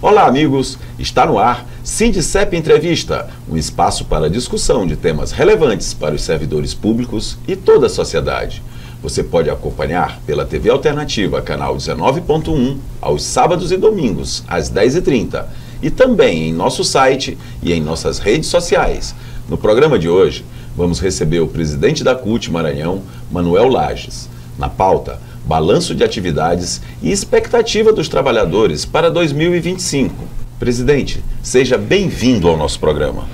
Olá, amigos! Está no ar Sindicep Entrevista, um espaço para discussão de temas relevantes para os servidores públicos e toda a sociedade. Você pode acompanhar pela TV Alternativa, canal 19.1, aos sábados e domingos, às 10h30, e também em nosso site e em nossas redes sociais. No programa de hoje, vamos receber o presidente da CUT Maranhão, Manuel Lages. Na pauta, balanço de atividades e expectativa dos trabalhadores para 2025. Presidente, seja bem-vindo ao nosso programa.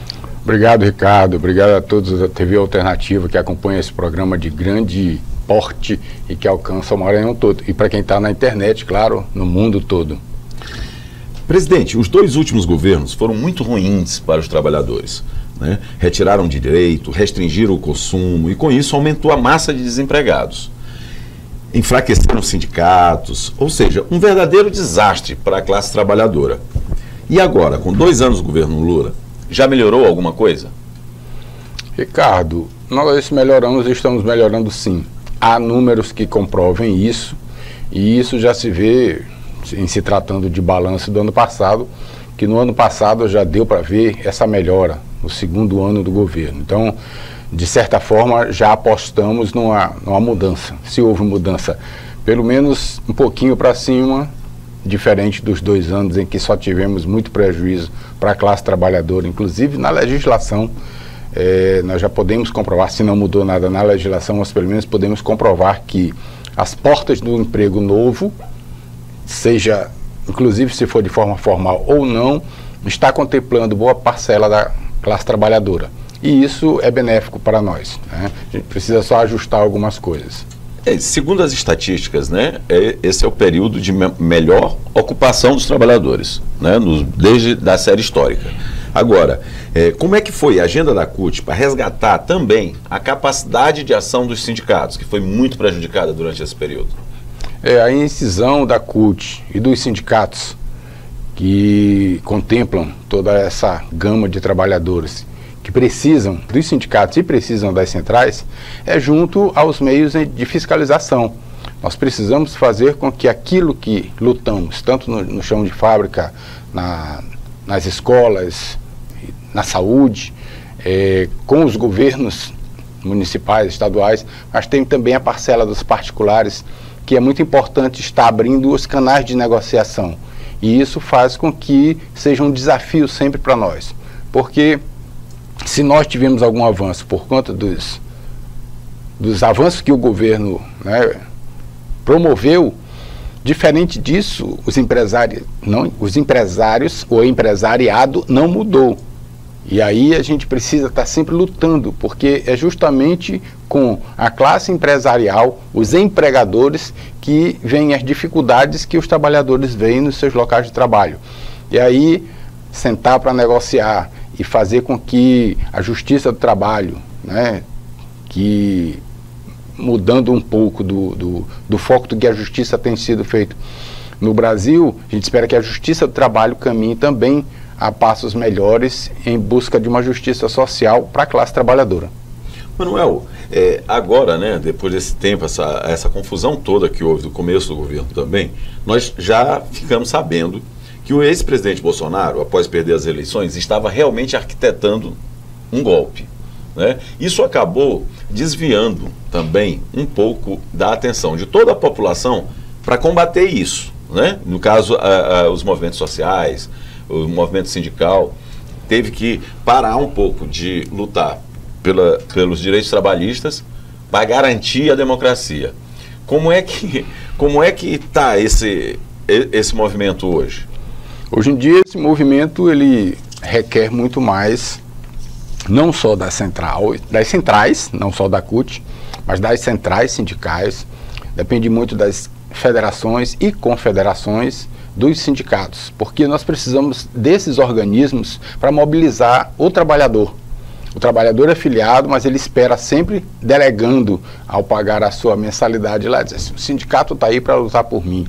Obrigado, Ricardo. Obrigado a todos da TV Alternativa que acompanham esse programa de grande porte e que alcança o Maranhão todo. E para quem está na internet, claro, no mundo todo. Presidente, os dois últimos governos foram muito ruins para os trabalhadores, né? Retiraram direito, restringiram o consumo e com isso aumentou a massa de desempregados. Enfraqueceram os sindicatos, ou seja, um verdadeiro desastre para a classe trabalhadora. E agora, com 2 anos do governo Lula, já melhorou alguma coisa? Ricardo, nós melhoramos e estamos melhorando sim. Há números que comprovem isso, e isso já se vê em se tratando de balanço do ano passado, que no ano passado já deu para ver essa melhora, no segundo ano do governo. Então, de certa forma, já apostamos numa mudança. Se houve mudança, pelo menos um pouquinho para cima, diferente dos 2 anos em que só tivemos muito prejuízo para a classe trabalhadora, inclusive na legislação, nós já podemos comprovar, se não mudou nada na legislação, mas pelo menos podemos comprovar que as portas do emprego novo, seja, inclusive se for de forma formal ou não, está contemplando boa parcela da classe trabalhadora. E isso é benéfico para nós, né? A gente precisa só ajustar algumas coisas. Segundo as estatísticas, né, esse é o período de melhor ocupação dos trabalhadores, né, desde a série histórica. Agora, como é que foi a agenda da CUT para resgatar também a capacidade de ação dos sindicatos, que foi muito prejudicada durante esse período? A incisão da CUT e dos sindicatos que contemplam toda essa gama de trabalhadores que precisam dos sindicatos e precisam das centrais, junto aos meios de fiscalização. Nós precisamos fazer com que aquilo que lutamos, tanto no chão de fábrica, nas escolas, na saúde, com os governos municipais, estaduais, mas tem também a parcela dos particulares, que é muito importante estar abrindo os canais de negociação. E isso faz com que seja um desafio sempre para nós, porque se nós tivemos algum avanço por conta dos avanços que o governo, né, promoveu, diferente disso, os empresários ou o empresariado não mudou. E aí a gente precisa estar sempre lutando, porque é justamente com a classe empresarial, os empregadores, que vêm as dificuldades que os trabalhadores veem nos seus locais de trabalho. E aí, sentar para negociar e fazer com que a Justiça do Trabalho, né, que mudando um pouco do foco do que a Justiça tem sido feito no Brasil, a gente espera que a Justiça do Trabalho caminhe também a passos melhores em busca de uma justiça social para a classe trabalhadora. Manuel, agora, né, depois desse tempo, essa confusão toda que houve no começo do governo também, nós já ficamos sabendo que o ex-presidente Bolsonaro, após perder as eleições, estava realmente arquitetando um golpe, né? Isso acabou desviando também um pouco da atenção de toda a população para combater isso, né? No caso, os movimentos sociais, o movimento sindical, teve que parar um pouco de lutar pelos direitos trabalhistas para garantir a democracia. Como é que está esse movimento hoje? Hoje em dia esse movimento ele requer muito mais, não só das centrais, não só da CUT, mas das centrais sindicais, depende muito das federações e confederações dos sindicatos, porque nós precisamos desses organismos para mobilizar o trabalhador. O trabalhador é filiado, mas ele espera sempre delegando ao pagar a sua mensalidade lá, diz assim, o sindicato está aí para lutar por mim.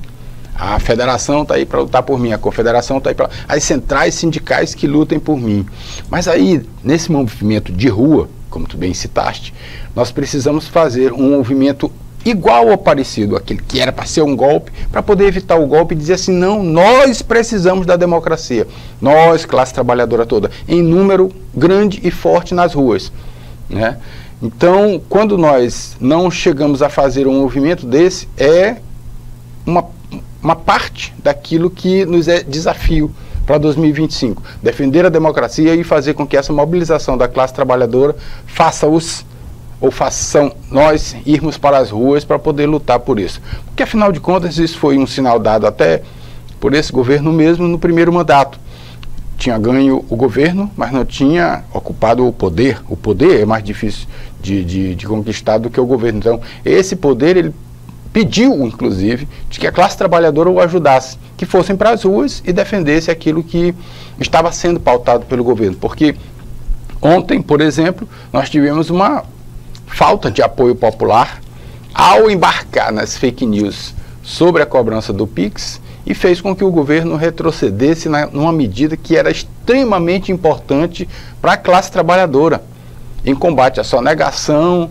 A federação está aí para lutar por mim, a confederação está aí para... As centrais sindicais que lutem por mim. Mas aí, nesse movimento de rua, como tu bem citaste, nós precisamos fazer um movimento igual ou parecido àquele que era para ser um golpe, para poder evitar o golpe e dizer assim, não, nós precisamos da democracia, nós, classe trabalhadora toda, em número grande e forte nas ruas, né? Então, quando nós não chegamos a fazer um movimento desse, é uma parte daquilo que nos é desafio para 2025, defender a democracia e fazer com que essa mobilização da classe trabalhadora façam nós irmos para as ruas para poder lutar por isso. Porque, afinal de contas, isso foi um sinal dado até por esse governo mesmo no primeiro mandato. Tinha ganho o governo, mas não tinha ocupado o poder. O poder é mais difícil de conquistar do que o governo. Então, esse poder, ele pediu, inclusive, de que a classe trabalhadora o ajudasse, que fossem para as ruas e defendesse aquilo que estava sendo pautado pelo governo. Porque ontem, por exemplo, nós tivemos uma falta de apoio popular ao embarcar nas fake news sobre a cobrança do PIX e fez com que o governo retrocedesse numa medida que era extremamente importante para a classe trabalhadora, em combate à sonegação,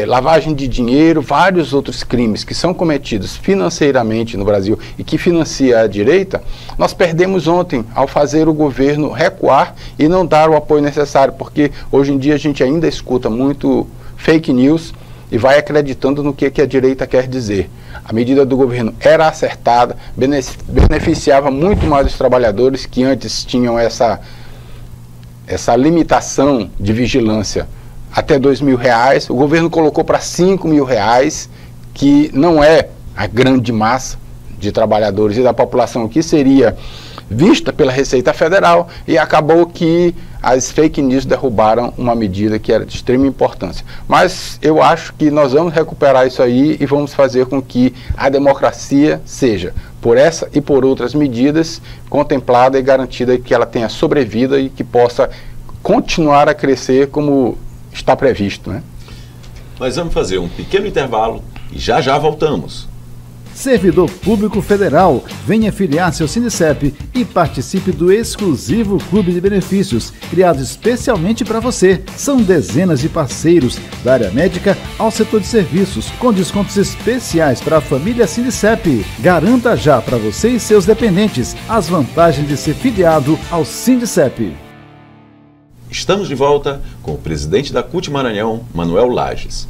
lavagem de dinheiro, vários outros crimes que são cometidos financeiramente no Brasil e que financia a direita. Nós perdemos ontem ao fazer o governo recuar e não dar o apoio necessário, porque hoje em dia a gente ainda escuta muito fake news e vai acreditando no que a direita quer dizer. A medida do governo era acertada, beneficiava muito mais os trabalhadores que antes tinham essa limitação de vigilância até R$2.000, o governo colocou para R$5.000, que não é a grande massa de trabalhadores e da população que seria vista pela Receita Federal, e acabou que as fake news derrubaram uma medida que era de extrema importância. Mas eu acho que nós vamos recuperar isso aí e vamos fazer com que a democracia seja, por essa e por outras medidas, contemplada e garantida que ela tenha sobrevida e que possa continuar a crescer como está previsto, né? Nós vamos fazer um pequeno intervalo e já voltamos. Servidor Público Federal, venha filiar-se ao Sindicep e participe do exclusivo Clube de Benefícios, criado especialmente para você. São dezenas de parceiros, da área médica ao setor de serviços, com descontos especiais para a família Sindicep. Garanta já para você e seus dependentes as vantagens de ser filiado ao Sindicep. Estamos de volta com o presidente da CUT Maranhão, Manuel Lages.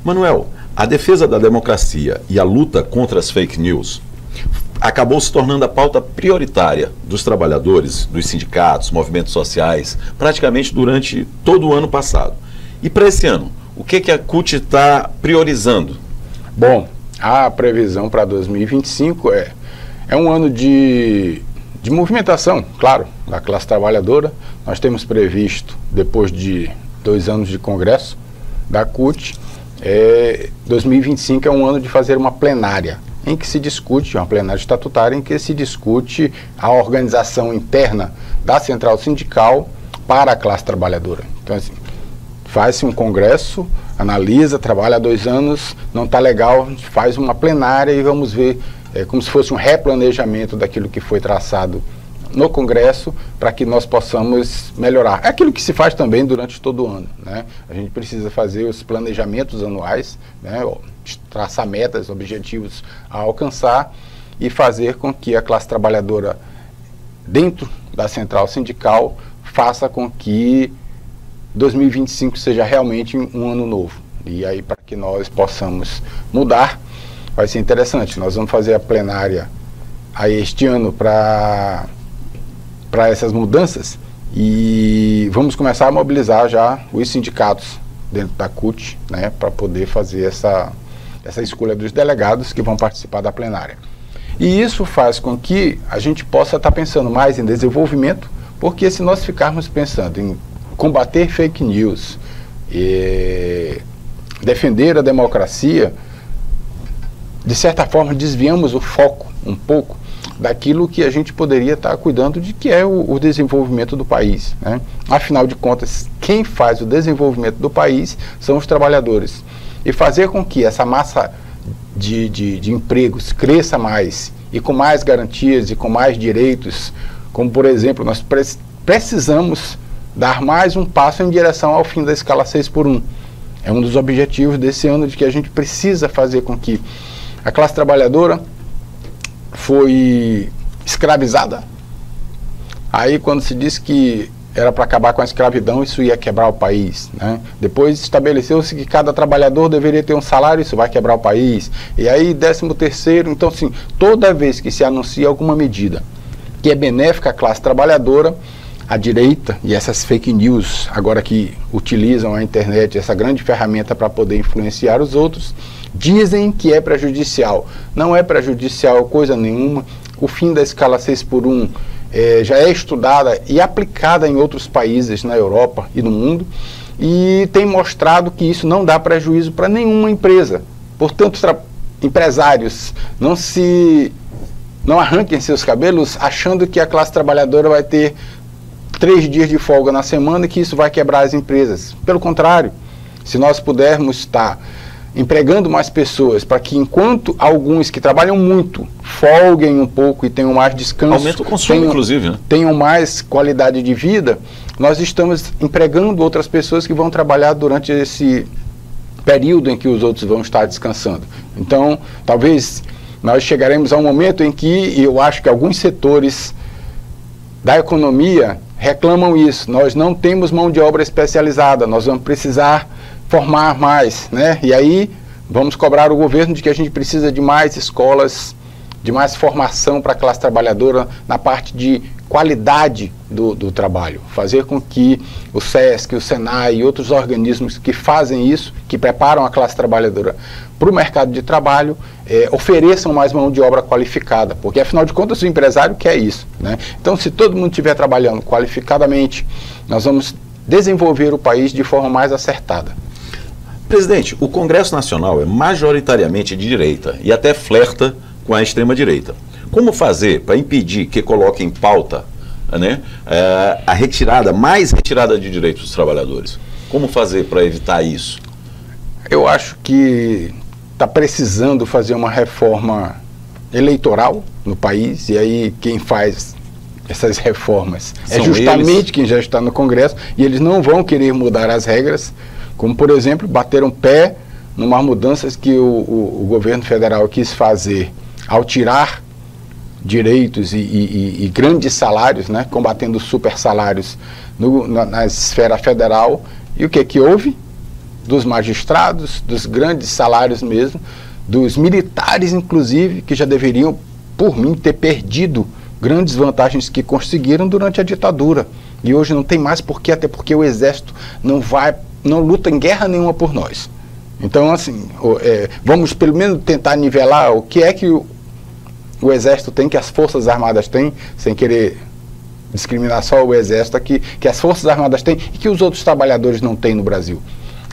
Manuel, a defesa da democracia e a luta contra as fake news acabou se tornando a pauta prioritária dos trabalhadores, dos sindicatos, movimentos sociais, praticamente durante todo o ano passado. E para esse ano, o que a CUT está priorizando? Bom, a previsão para 2025 é um ano de movimentação, claro, da classe trabalhadora. Nós temos previsto, depois de 2 anos de congresso da CUT, 2025 é um ano de fazer uma plenária, em que se discute, uma plenária estatutária, em que se discute a organização interna da central sindical para a classe trabalhadora. Então, assim, faz-se um congresso, analisa, trabalha há 2 anos, não está legal, faz uma plenária e vamos ver, como se fosse um replanejamento daquilo que foi traçado no Congresso, para que nós possamos melhorar. É aquilo que se faz também durante todo o ano, né? A gente precisa fazer os planejamentos anuais, né? Traçar metas, objetivos a alcançar e fazer com que a classe trabalhadora dentro da central sindical faça com que 2025 seja realmente um ano novo. E aí, para que nós possamos mudar, vai ser interessante. Nós vamos fazer a plenária aí este ano para essas mudanças e vamos começar a mobilizar já os sindicatos dentro da CUT, né, para poder fazer essa escolha dos delegados que vão participar da plenária. E isso faz com que a gente possa estar pensando mais em desenvolvimento, porque se nós ficarmos pensando em combater fake news e defender a democracia, de certa forma desviamos o foco um pouco daquilo que a gente poderia estar cuidando de, que é o desenvolvimento do país, né? Afinal de contas, quem faz o desenvolvimento do país são os trabalhadores. E fazer com que essa massa de empregos cresça mais e com mais garantias e com mais direitos, como por exemplo, nós precisamos dar mais um passo em direção ao fim da escala 6x1. É um dos objetivos desse ano, de que a gente precisa fazer com que a classe trabalhadora foi escravizada. Aí quando se disse que era para acabar com a escravidão, isso ia quebrar o país, né? Depois estabeleceu-se que cada trabalhador deveria ter um salário, isso vai quebrar o país. E aí 13º, então assim, toda vez que se anuncia alguma medida que é benéfica à classe trabalhadora, a direita e essas fake news, agora que utilizam a internet, essa grande ferramenta para poder influenciar os outros, dizem que é prejudicial. Não é prejudicial coisa nenhuma. O fim da escala 6x1 já é estudada e aplicada em outros países na Europa e no mundo, e tem mostrado que isso não dá prejuízo para nenhuma empresa. Portanto, empresários, não arranquem seus cabelos achando que a classe trabalhadora vai ter 3 dias de folga na semana e que isso vai quebrar as empresas. Pelo contrário, se nós pudermos estar empregando mais pessoas para que, enquanto alguns que trabalham muito folguem um pouco e tenham mais descanso, aumenta o consumo, inclusive, né? Tenham mais qualidade de vida, nós estamos empregando outras pessoas que vão trabalhar durante esse período em que os outros vão estar descansando. Então, talvez nós chegaremos a um momento em que eu acho que alguns setores da economia reclamam isso. Nós não temos mão de obra especializada, nós vamos precisar formar mais, né? E aí vamos cobrar o governo de que a gente precisa de mais escolas, de mais formação para a classe trabalhadora na parte de qualidade do trabalho. Fazer com que o SESC, o SENAI e outros organismos que fazem isso, que preparam a classe trabalhadora para o mercado de trabalho, ofereçam mais mão de obra qualificada, porque afinal de contas o empresário quer isso, né? Então, se todo mundo estiver trabalhando qualificadamente, nós vamos desenvolver o país de forma mais acertada. Presidente, o Congresso Nacional é majoritariamente de direita e até flerta com a extrema-direita. Como fazer para impedir que coloque em pauta, né, a mais retirada de direitos dos trabalhadores? Como fazer para evitar isso? Eu acho que está precisando fazer uma reforma eleitoral no país, e aí quem faz essas reformas é justamente quem já está no Congresso, e eles não vão querer mudar as regras, como, por exemplo, bateram pé numas mudanças que o governo federal quis fazer ao tirar direitos e grandes salários, né, combatendo super salários na esfera federal. E o que houve? Dos magistrados, dos grandes salários mesmo, dos militares, inclusive, que já deveriam, por mim, ter perdido grandes vantagens que conseguiram durante a ditadura. E hoje não tem mais porquê, até porque o Exército não luta em guerra nenhuma por nós. Então, assim, vamos pelo menos tentar nivelar o que é que o Exército tem, que as Forças Armadas têm, sem querer discriminar só o Exército aqui, que as Forças Armadas têm e que os outros trabalhadores não têm no Brasil.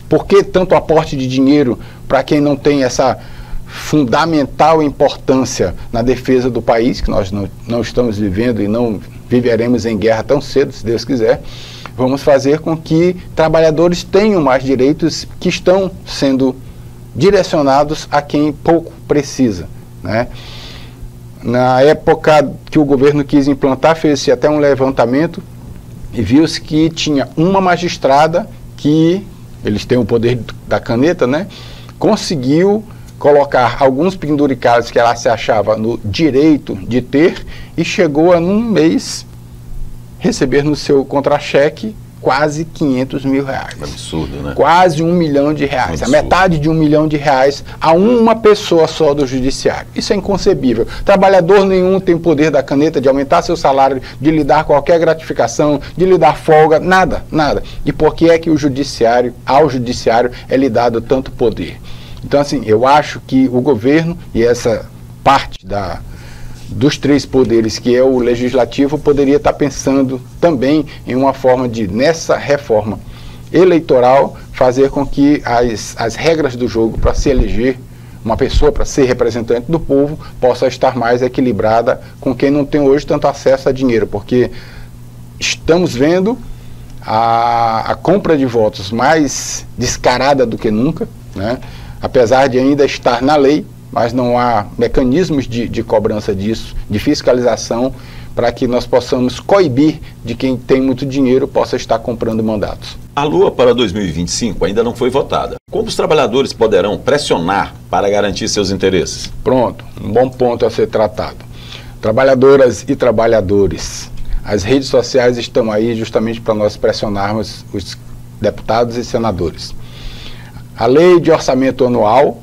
Por que tanto aporte de dinheiro para quem não tem essa fundamental importância na defesa do país, que nós não estamos vivendo e não viveremos em guerra tão cedo, se Deus quiser? Vamos fazer com que trabalhadores tenham mais direitos que estão sendo direcionados a quem pouco precisa, né? Na época que o governo quis implantar, fez-se até um levantamento e viu-se que tinha uma magistrada que, eles têm o poder da caneta, né? Conseguiu colocar alguns penduricados que ela se achava no direito de ter e chegou a, num mês, receber no seu contra-cheque quase 500 mil reais. Absurdo, né? Quase R$1 milhão. A metade de R$1 milhão a uma pessoa só do judiciário. Isso é inconcebível. Trabalhador nenhum tem poder da caneta de aumentar seu salário, de lhe dar qualquer gratificação, de lhe dar folga, nada, nada. E por que é que ao judiciário é lhe dado tanto poder? Então, assim, eu acho que o governo e essa parte dos 3 poderes, que é o legislativo, poderia estar pensando também em uma forma de, nessa reforma eleitoral, fazer com que as regras do jogo para se eleger uma pessoa, para ser representante do povo, possa estar mais equilibrada com quem não tem hoje tanto acesso a dinheiro, porque estamos vendo a compra de votos mais descarada do que nunca, né? Apesar de ainda estar na lei, mas não há mecanismos de cobrança disso, de fiscalização, para que nós possamos coibir de quem tem muito dinheiro possa estar comprando mandatos. A LOA para 2025 ainda não foi votada. Como os trabalhadores poderão pressionar para garantir seus interesses? Pronto, um bom ponto a ser tratado. Trabalhadoras e trabalhadores, as redes sociais estão aí justamente para nós pressionarmos os deputados e senadores. A lei de orçamento anual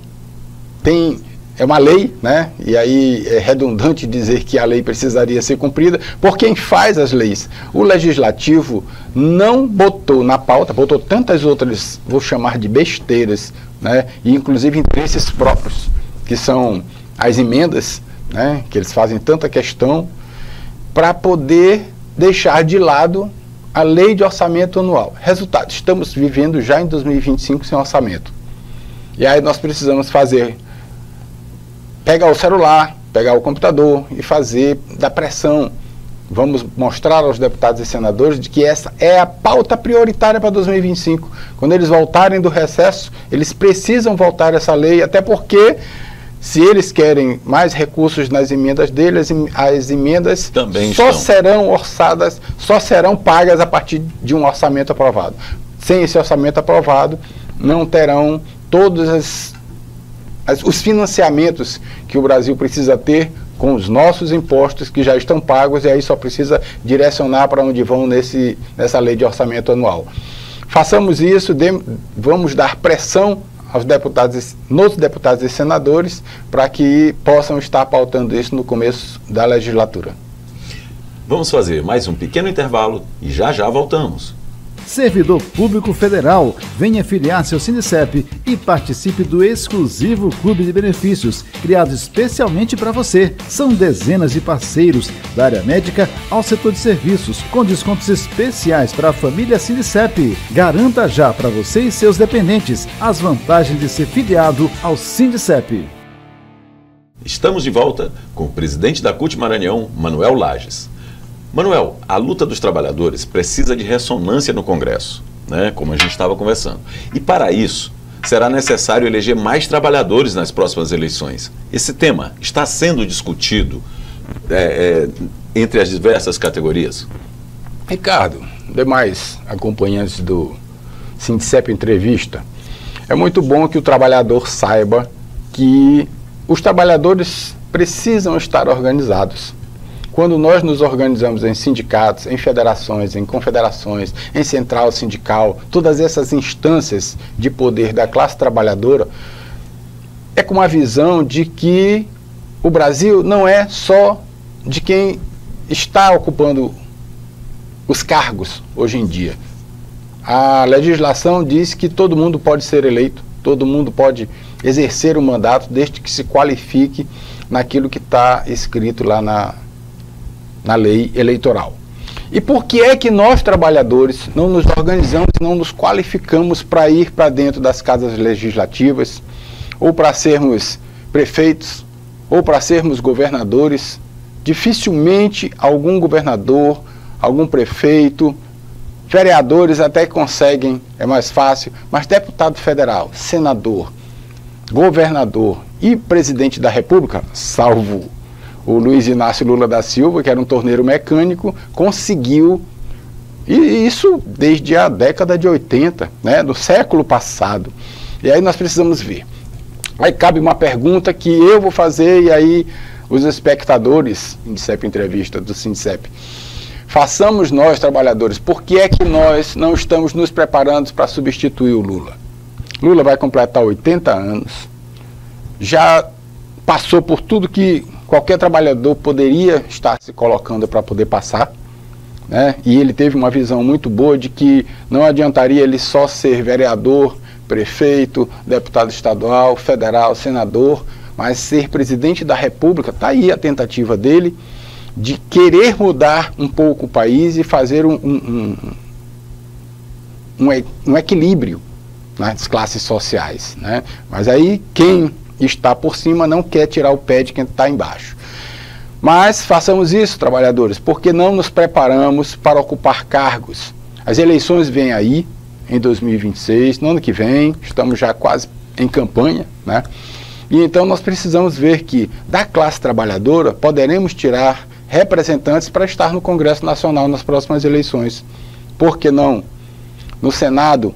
é uma lei, né? E aí é redundante dizer que a lei precisaria ser cumprida por quem faz as leis. O legislativo não botou na pauta, botou tantas outras, vou chamar de besteiras, né? E inclusive interesses próprios, que são as emendas, né? Que eles fazem tanta questão, para poder deixar de lado a lei de orçamento anual. Resultado, estamos vivendo já em 2025 sem orçamento. E aí nós precisamos pegar o celular, pegar o computador e fazer da pressão. Vamos mostrar aos deputados e senadores de que essa é a pauta prioritária para 2025. Quando eles voltarem do recesso, eles precisam votar essa lei, até porque se eles querem mais recursos nas emendas deles, as emendas também serão orçadas, só serão pagas a partir de um orçamento aprovado. Sem esse orçamento aprovado, não terão todos os financiamentos que o Brasil precisa ter com os nossos impostos que já estão pagos, e aí só precisa direcionar para onde vão nessa lei de orçamento anual. Façamos isso, vamos dar pressão nos deputados e senadores para que possam estar pautando isso no começo da legislatura. Vamos fazer mais um pequeno intervalo e já voltamos. Servidor Público Federal, venha filiar-se ao Sindicep e participe do exclusivo Clube de Benefícios, criado especialmente para você. São dezenas de parceiros, da área médica ao setor de serviços, com descontos especiais para a família Sindicep. Garanta já para você e seus dependentes as vantagens de ser filiado ao Sindicep. Estamos de volta com o presidente da CUT Maranhão, Manuel Lages. Manuel, a luta dos trabalhadores precisa de ressonância no Congresso, né, como a gente estava conversando. E para isso, será necessário eleger mais trabalhadores nas próximas eleições. Esse tema está sendo discutido entre as diversas categorias? Ricardo, demais acompanhantes do Sindicep Entrevista, é muito bom que o trabalhador saiba que os trabalhadores precisam estar organizados. Quando nós nos organizamos em sindicatos, em federações, em confederações, em central sindical, todas essas instâncias de poder da classe trabalhadora, é com a visão de que o Brasil não é só de quem está ocupando os cargos hoje em dia. A legislação diz que todo mundo pode ser eleito, todo mundo pode exercer o mandato, desde que se qualifique naquilo que está escrito lá na lei eleitoral. E por que é que nós, trabalhadores, não nos organizamos, não nos qualificamos para ir para dentro das casas legislativas, ou para sermos prefeitos, ou para sermos governadores? Dificilmente algum governador, algum prefeito, vereadores até conseguem, é mais fácil, mas deputado federal, senador, governador e presidente da República, salvo o Luiz Inácio Lula da Silva, que era um torneiro mecânico, conseguiu, e isso desde a década de 80, né, do século passado. E aí nós precisamos ver. Aí cabe uma pergunta que eu vou fazer, e aí os espectadores, Sindicep Entrevista do Sindicep, façamos nós, trabalhadores, por que é que nós não estamos nos preparando para substituir o Lula? Lula vai completar 80 anos, já passou por tudo que qualquer trabalhador poderia estar se colocando para poder passar, né? E ele teve uma visão muito boa de que não adiantaria ele só ser vereador, prefeito, deputado estadual, federal, senador, mas ser presidente da República. Está aí a tentativa dele de querer mudar um pouco o país e fazer um equilíbrio nas classes sociais, né? Mas aí quem está por cima não quer tirar o pé de quem está embaixo. Mas façamos isso, trabalhadores, porque não nos preparamos para ocupar cargos. As eleições vêm aí, em 2026, no ano que vem, estamos já quase em campanha, né? E então nós precisamos ver que da classe trabalhadora poderemos tirar representantes para estar no Congresso Nacional nas próximas eleições. Por que não no Senado,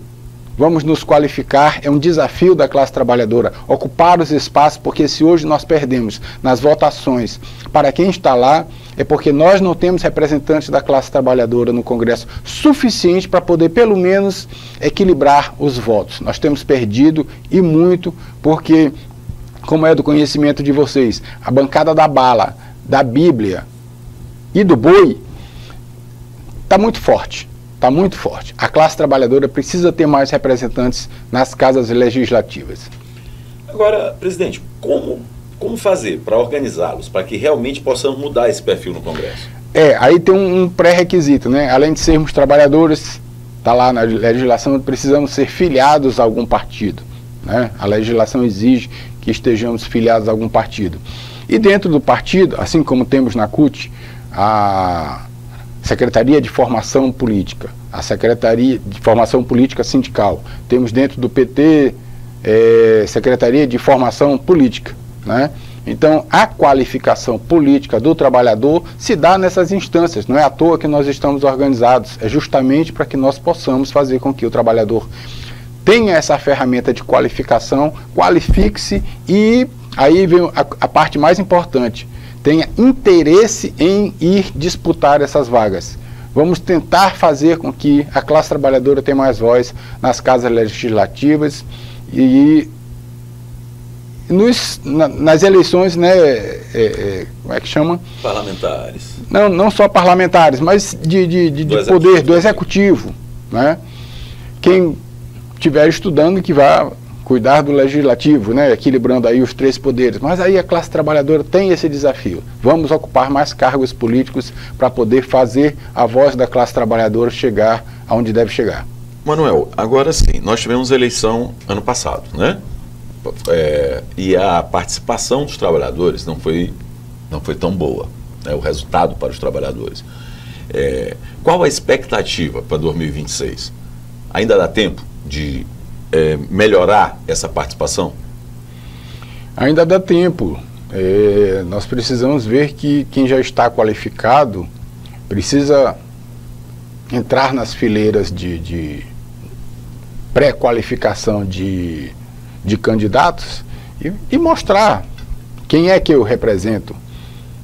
vamos nos qualificar, é um desafio da classe trabalhadora, ocupar os espaços, porque se hoje nós perdemos nas votações para quem está lá, é porque nós não temos representantes da classe trabalhadora no Congresso suficiente para poder, pelo menos, equilibrar os votos. Nós temos perdido, e muito, porque, como é do conhecimento de vocês, a bancada da bala, da Bíblia e do boi está muito forte. Está muito forte. A classe trabalhadora precisa ter mais representantes nas casas legislativas. Agora, presidente, como fazer para organizá-los, para que realmente possamos mudar esse perfil no Congresso? Aí tem um pré-requisito, né? Além de sermos trabalhadores, está lá na legislação, precisamos ser filiados a algum partido, né? A legislação exige que estejamos filiados a algum partido. E dentro do partido, assim como temos na CUT, a Secretaria de Formação Política, a Secretaria de Formação Política Sindical. Temos dentro do PT, Secretaria de Formação Política, né? Então, a qualificação política do trabalhador se dá nessas instâncias. Não é à toa que nós estamos organizados. É justamente para que nós possamos fazer com que o trabalhador tenha essa ferramenta de qualificação, qualifique-se e aí vem a parte mais importante. Tenha interesse em ir disputar essas vagas. Vamos tentar fazer com que a classe trabalhadora tenha mais voz nas casas legislativas e nas eleições, né, como é que chama? Parlamentares. Não só parlamentares, mas de poder, do executivo, né? Quem estiver estudando que vá cuidar do legislativo, né, equilibrando aí os três poderes. Mas aí a classe trabalhadora tem esse desafio. Vamos ocupar mais cargos políticos para poder fazer a voz da classe trabalhadora chegar aonde deve chegar. Manuel, agora sim, nós tivemos eleição ano passado, né? E a participação dos trabalhadores não foi tão boa, né, o resultado para os trabalhadores. Qual a expectativa para 2026? Ainda dá tempo de melhorar essa participação? Ainda dá tempo. Nós precisamos ver que quem já está qualificado precisa entrar nas fileiras de pré-qualificação de candidatos e mostrar quem é que eu represento,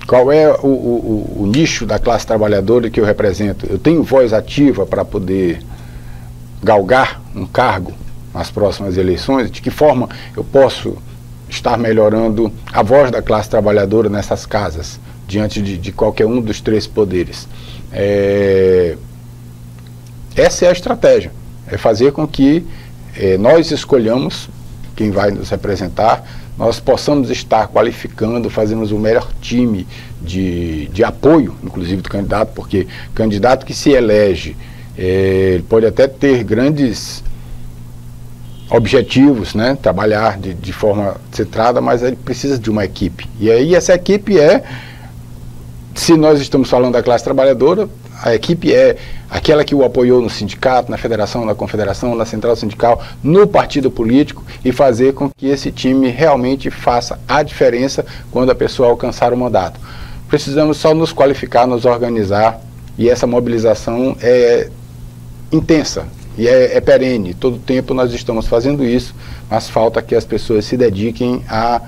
qual é o nicho da classe trabalhadora que eu represento. Eu tenho voz ativa para poder galgar um cargo nas próximas eleições. De que forma eu posso estar melhorando a voz da classe trabalhadora nessas casas, diante de qualquer um dos três poderes. Essa é a estratégia, é fazer com que nós escolhamos quem vai nos representar, nós possamos estar qualificando, fazemos o melhor time de apoio, inclusive do candidato, porque candidato que se elege, ele pode até ter grandes objetivos, né, trabalhar de forma centrada, mas ele precisa de uma equipe. E aí essa equipe se nós estamos falando da classe trabalhadora, a equipe é aquela que o apoiou no sindicato, na federação, na confederação, na central sindical, no partido político, e fazer com que esse time realmente faça a diferença quando a pessoa alcançar o mandato. Precisamos só nos qualificar, nos organizar, e essa mobilização é intensa e é perene. Todo tempo nós estamos fazendo isso, mas falta que as pessoas se dediquem a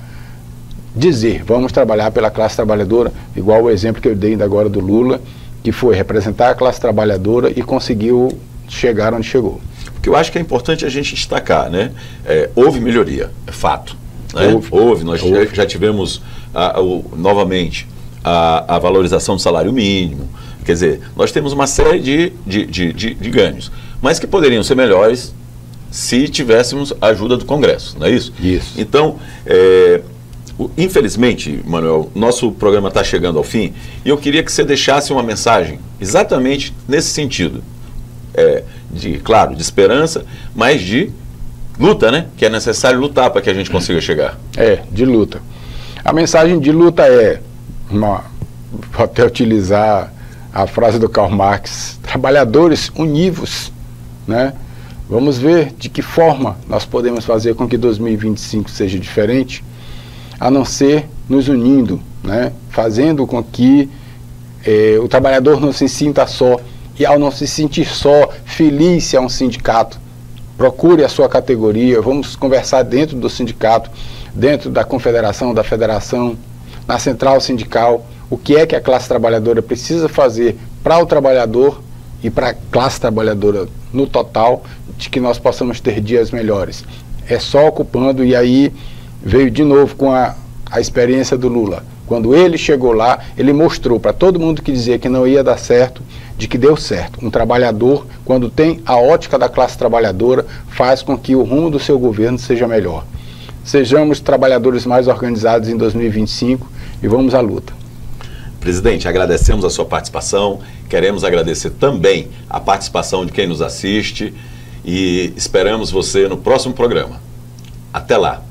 dizer: vamos trabalhar pela classe trabalhadora, igual o exemplo que eu dei ainda agora do Lula, que foi representar a classe trabalhadora e conseguiu chegar onde chegou. Porque eu acho que é importante a gente destacar, né? Houve melhoria, é fato. Né? Houve. Nós já tivemos novamente a valorização do salário mínimo. Quer dizer, nós temos uma série de ganhos, mas que poderiam ser melhores se tivéssemos a ajuda do Congresso, não é isso? Isso. Então, infelizmente, Manuel, nosso programa está chegando ao fim e eu queria que você deixasse uma mensagem exatamente nesse sentido, claro, de esperança, mas de luta, né? Que é necessário lutar para que a gente consiga chegar. De luta. A mensagem de luta vou até utilizar a frase do Karl Marx: trabalhadores univos, né? Vamos ver de que forma nós podemos fazer com que 2025 seja diferente, a não ser nos unindo, né? Fazendo com que o trabalhador não se sinta só, e ao não se sentir só, filie-se a um sindicato, procure a sua categoria, vamos conversar dentro do sindicato, dentro da confederação, da federação, na central sindical, o que é que a classe trabalhadora precisa fazer para o trabalhador e para a classe trabalhadora no total, de que nós possamos ter dias melhores. É só ocupando, e aí veio de novo com a experiência do Lula. Quando ele chegou lá, ele mostrou para todo mundo que dizia que não ia dar certo, de que deu certo. Um trabalhador, quando tem a ótica da classe trabalhadora, faz com que o rumo do seu governo seja melhor. Sejamos trabalhadores mais organizados em 2025 e vamos à luta. Presidente, agradecemos a sua participação, queremos agradecer também a participação de quem nos assiste e esperamos você no próximo programa. Até lá!